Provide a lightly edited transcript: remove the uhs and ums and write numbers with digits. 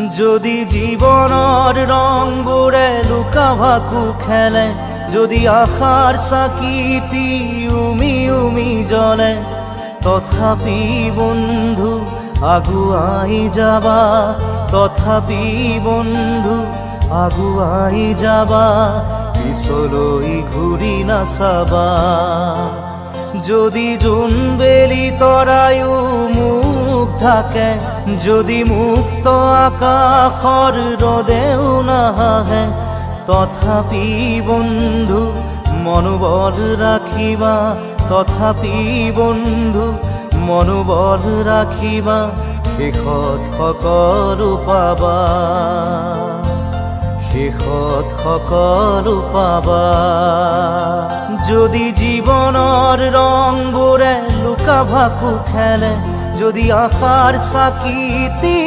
যদি জীবনৰ ৰংবোৰে লুকা ভাকু খেলে, যদি আশাৰ চাকিটি উমি উমি জ্বলে, তথাপি বন্ধু আগুৱাই যাবা, তথাপি বন্ধু আগুৱাই যাবা, পিছলৈ ঘূৰি নাচাবা। যদি জোনবেলি তৰায়ো মুখ ঢাকে, যদি মুক্ত আকাশৰ ৰদেও নাহে, তথাপি বন্ধু মনোবল ৰাখিবা, তথাপি বন্ধু মনোবল ৰাখিবা, শেষত সকলো পাবা, শেষত সকলো পাবা। যদি জীৱনৰ ৰংবোৰে লুকা ভাকু খেলে, যদি আশাৰ চাকিটি